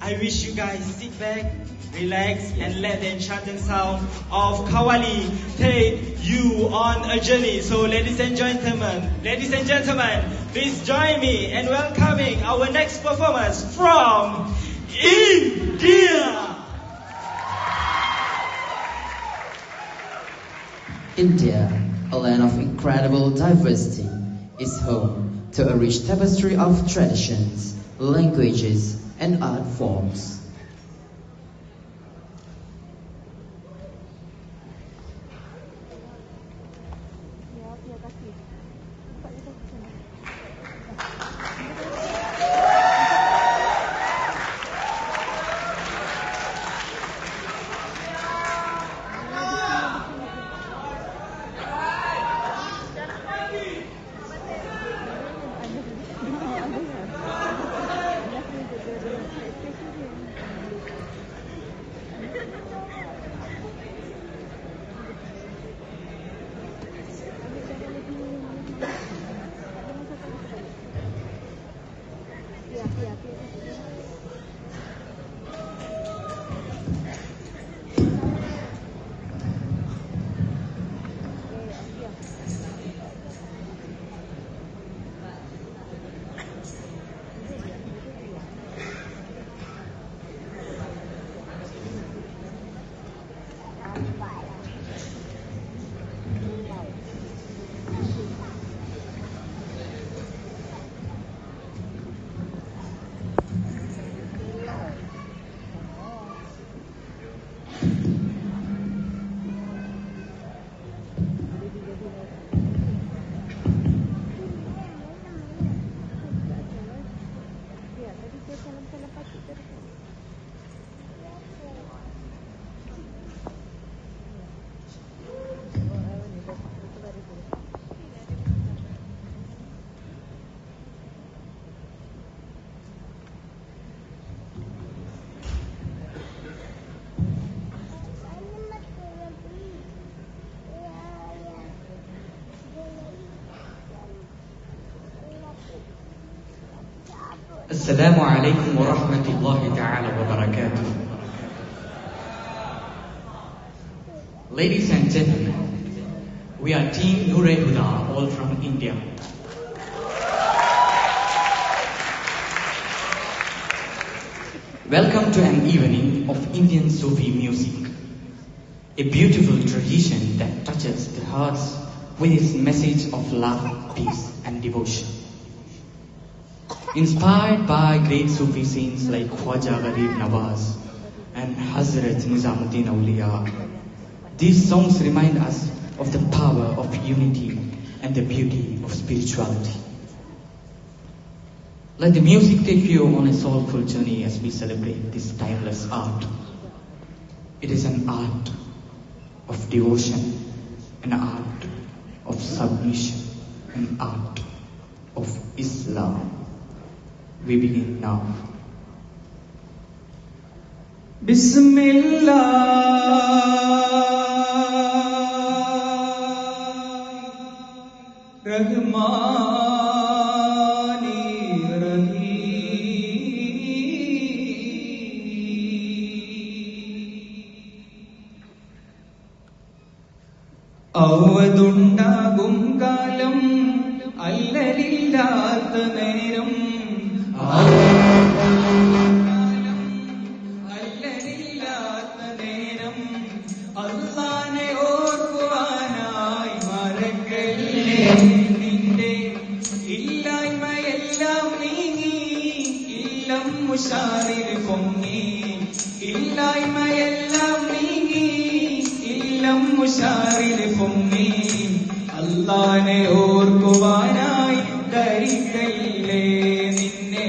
I wish you guys sit back, relax, and let the enchanting sound of Qawwali take you on a journey. So, ladies and gentlemen, please join me in welcoming our next performance from India. India, a land of incredible diversity, is home to a rich tapestry of traditions, languages, and art forms. Assalamu alaikum wa rahmatullahi ta'ala wa barakatuh. Ladies and gentlemen, we are Team Noor-e-Huda, all from India. Welcome to an evening of Indian Sufi music, a beautiful tradition that touches the hearts with its message of love, peace and devotion. Inspired by great Sufi saints like Khwaja Gharib Nawaz and Hazrat Nizamuddin Awliya, these songs remind us of the power of unity and the beauty of spirituality. Let the music take you on a soulful journey as we celebrate this timeless art. It is an art of devotion, an art of submission, an art of Islam. We begin now. Bismillah Rahmani Rahim Avadundagum kalam allalillath neram Allahne orkuvanai karikalle ninne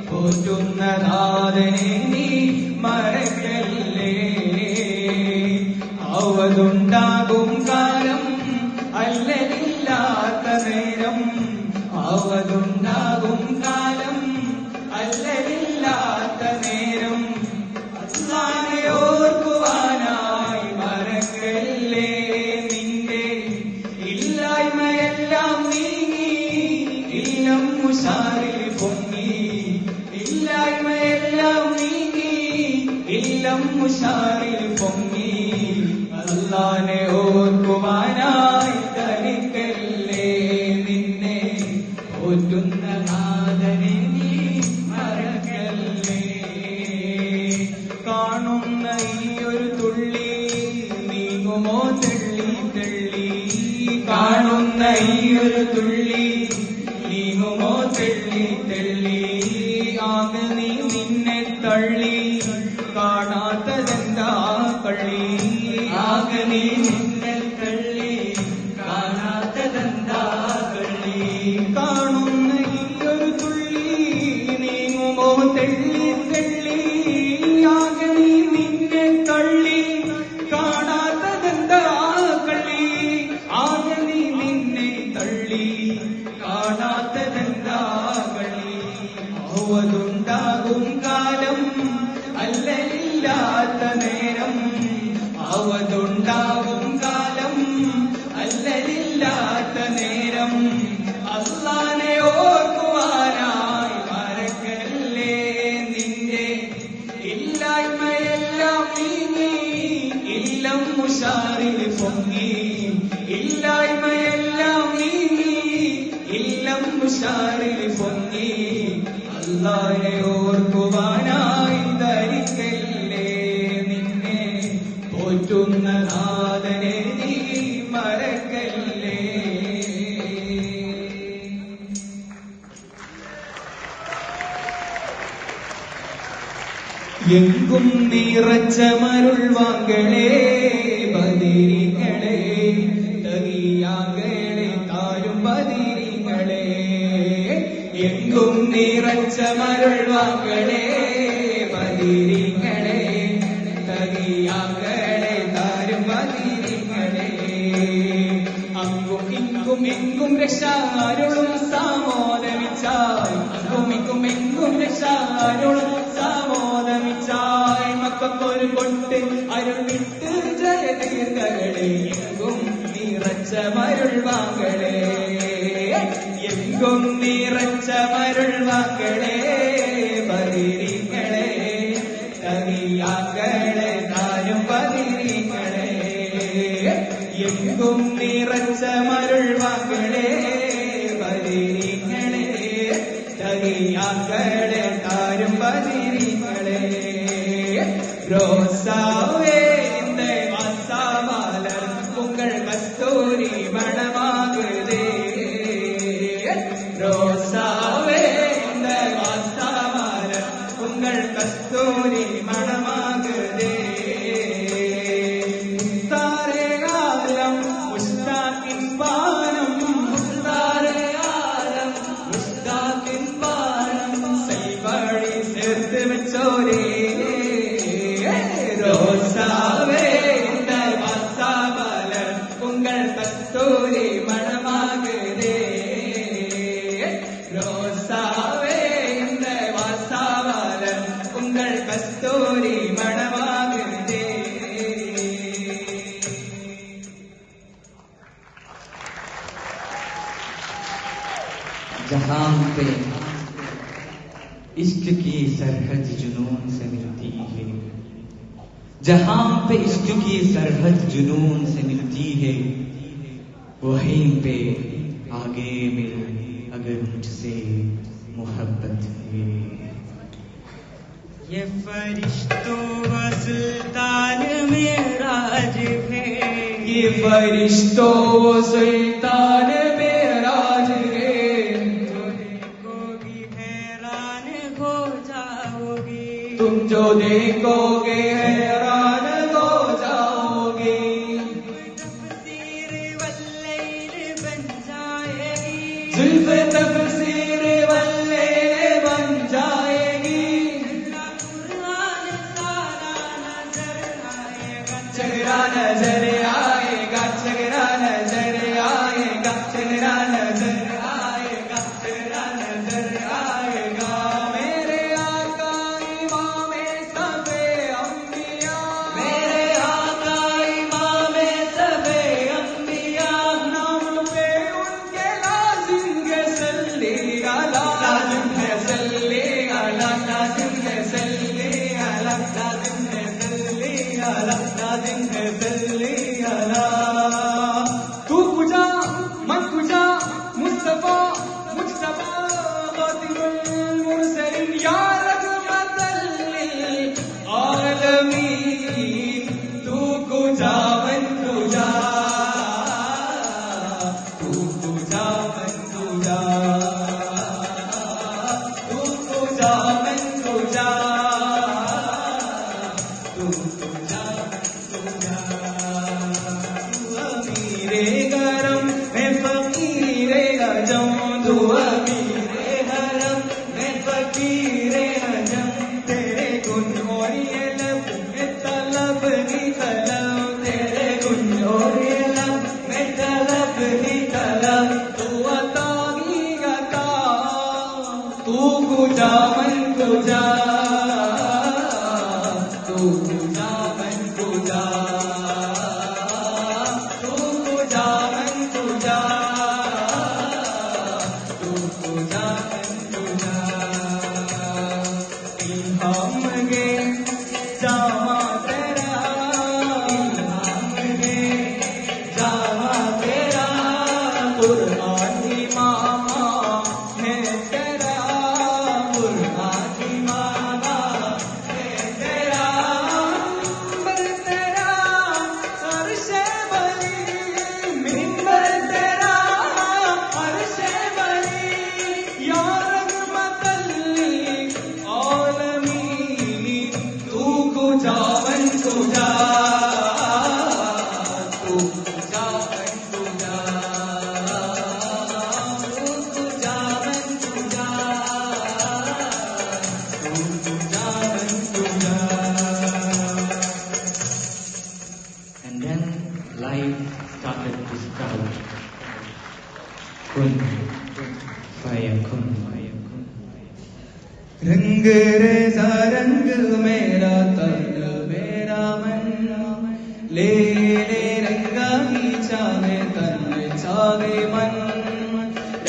potunna naadane nee marakalle avadundagum kalam allalillatha neram avadundagum kalam allalillatha neram Allahne orkuvanai marakalle Musharil Pongi, Illai Mayallam ഇല്ലം ഉഷാറിൽ പൊങ്ങി അല്ലാനെ ഓർക്കുവാനായി തനിക്കല്ലേ നിന്നെ പോറ്റുന്ന നാഥനെ നീ മറക്കല്ലേ കാണുന്ന ഈ ഒരു തുള്ളി നീങ്ങുമോ തെള്ളി തെള്ളി കാണുന്ന ഈ ഒരു തുള്ളി നീങ്ങുമോ തെള്ളി തെള്ളി ആകെ നീ നിന്നെ തള്ളി കാണാത്തതെന്താ കള്ളി ആകെ നീ നിന്നെ തള്ളി കാണാത്തതെന്താ കള്ളി കാണുന്ന ഈ ഒരു തുള്ളി നീങ്ങുമോ തെള്ളി തെള്ളി ആകെ നീ നിന്നെ തള്ളി കാണാത്തതെന്താ കള്ളി ആകെ നീ നിന്നെ തള്ളി കാണാത്തതെന്താ കള്ളി അവതുണ്ടാകും കാലം അല്ലലില്ലാത്ത നേരം അവതുണ്ടാകും കാലം അല്ലലില്ലാത്ത നേരം അല്ലാനെ ഓർക്കുവാനായി മറക്കല്ലേ നിന്റെ ഇല്ലായ്മയെല്ലാം നീങ്ങി ഇല്ലം ഉഷാറിൽ പൊങ്ങി ഇല്ലായ്മയെല്ലാം നീങ്ങി ഇല്ലം ഉഷാറിൽ പൊങ്ങി അല്ലാനെ ഓർക്കുവാനായി ധരിക്കല്ലേ നിന്നെ പോറ്റുന്ന നാഥനെ നീ മറക്കല്ലേ എങ്കും നിറച്ച മരുൾവാങ്കളെ ബദിരിങ്ങളെ തകിയാങ്ങളെ താരും ബദിരിങ്ങളെ എങ്കും നിറച്ച മരുൾവാങ്കളെ ബദിരിങ്ങളെ തകിയാങ്ങളെ താരും ബദിരിങ്ങളെ അങ്ങും ഇങ്ങും എങ്കും രക്ഷാരുളും സാമോദമിച്ചായി അങ്ങും ഇങ്ങും എങ്കും രക്ഷാരുളും സാമോദമിച്ചായി മക്കൊരു കൊട്ട് അരുൾ വിട്ട് ജയതീർക്കകളെ എങ്കും നിറച്ച മരുൾവാങ്കളെ എങ്കും നിറച്ച മരുൾവാങ്കളെ ബദിരിങ്ങളെ തകിയാങ്ങളെ താരും ബദിരിങ്ങളെ എങ്കും നിറച്ച മരുൾവാങ്കളെ ബദിരിങ്ങളെ തകിയാങ്ങളെ താരും ബദിരിങ്ങളെ ரோசாவே இந்த வாசாமலர் உங்கள் கஸ்தூரி மணமாகுதே ரோசாவே இந்த வாசாமலர் உங்கள் கஸ்தூரி மணமாகுதே முஸ்தாரே ஆலம் முஸ்தாக்கின் பானம் முஸ்தாரே ஆலம் முஸ்தாக்கின் பானம் செல்வழி சேர்த்து வச்சோரே ரோசாவே இந்த வாசாமலர் உங்கள் கஸ்தூரி மணமாகுதே ரோசாவே இந்த வாசாமலர் உங்கள் கஸ்தூரி மணமாகுதே जहां पे इश्क की सरहद जुनून से मिलती है जहां पे इश्क की सरहद जुनून से मिलती है वहीं पे आगे मिल अगर मुझसे मोहब्बत है ये फरिश्तों व सुल्तान मेराज है ये फरिश्तों व सुल्तान मेराज है देखोगी हैरान हो जाओगी तुम जो देखोगे हैरान हो जाओगे तफसीर वल्लैल बन जाएगी जुल्फ तफसीर वल्लैल बन जाएगी चेहरा नजर आएगा चेहरा नजर आएगा चेहरा नजर आएगा चेहरा नजर आएगा मेरे आका इमाम सबे अंबिया الہام گے جامع تیرا الہام گے جامع تیرا قرآن امام ہے تیرا قرآن امام ہے تیرا ممبر تیرا عرش بلی ممبر تیرا عرش بلی یا رحمت للعالمین تو کجا من کجا تو کجا من کجا تو کجا من کجا تو کجا من کجا. And then life started to sprout. Kun fayakun. رنگ ریزا رنگ میرا تن میرا من لے لے رنگا ہی چاہے تن چاہے من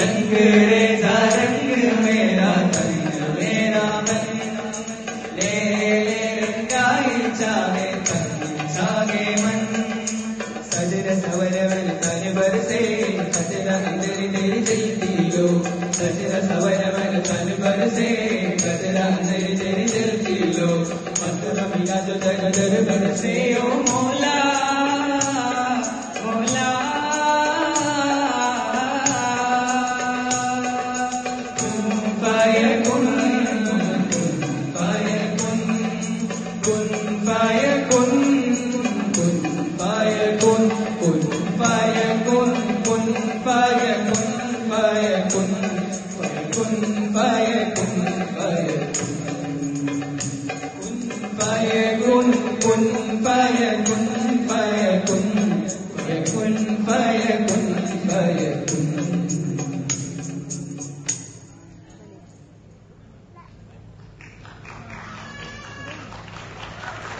رنگ ریزا رنگ میرا تن میرا من لے لے رنگا ہی چاہے تن چاہے من سجر سور ول تن برسے سجر اندر دل جلتی لو سجر سور ول تن برسے سجر اندر دل جلتی لو مطلب میرا جو جگ در برسے او مولا مولا کن فیکن کن فیکن کن فیکن کن فیکن کن فیکن کن فیکن فیکن فیکن فیکن فیکن کن فیکن فیکن فیکن فیکن فیکن.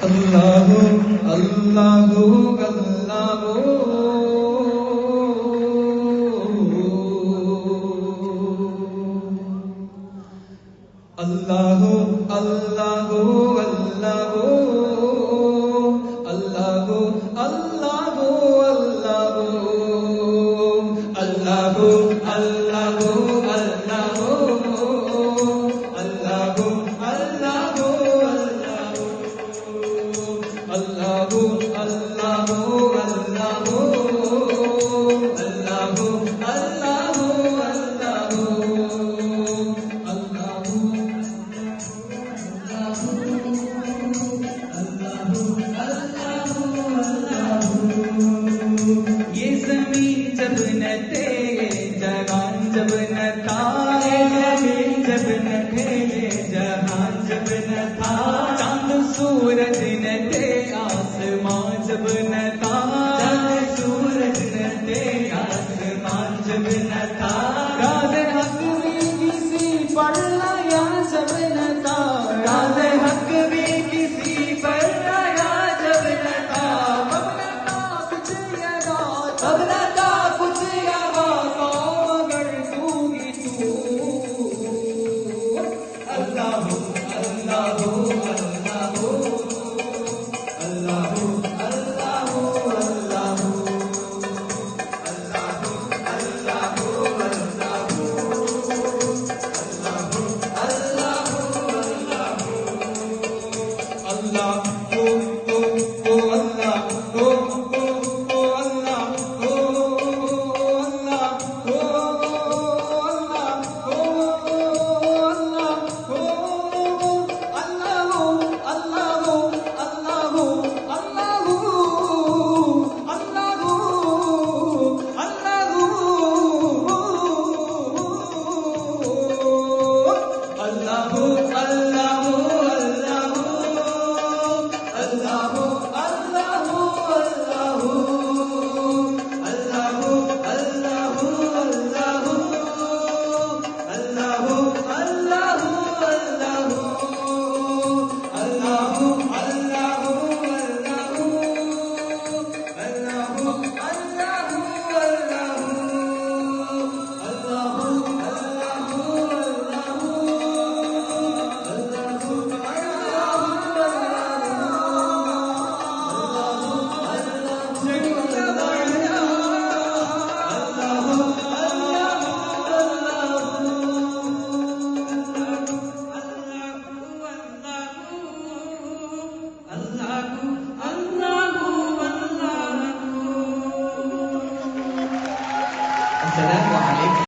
اللہ اللہ اللہ اللہ اللہ اللہ اللہ اللہ اللہ یہ زمین جب نہ تھے جہان جب نہ تھا زمین جب نہ تھے جہان جب نہ تھا چاند سورج نہ تھے آسمان جب نہ تھا چاند سورج نہ تھے آسمان جب نہ تھا راز حق بھی کسی پر آیا جب نہ تھا راز حق بھی کسی پر آیا جب نہ تھا تب نہ تھا کچھ یہاں تو مگر تو ہی تو. اللہ اللہ اللہ اللہ اللہ اللہ اللہ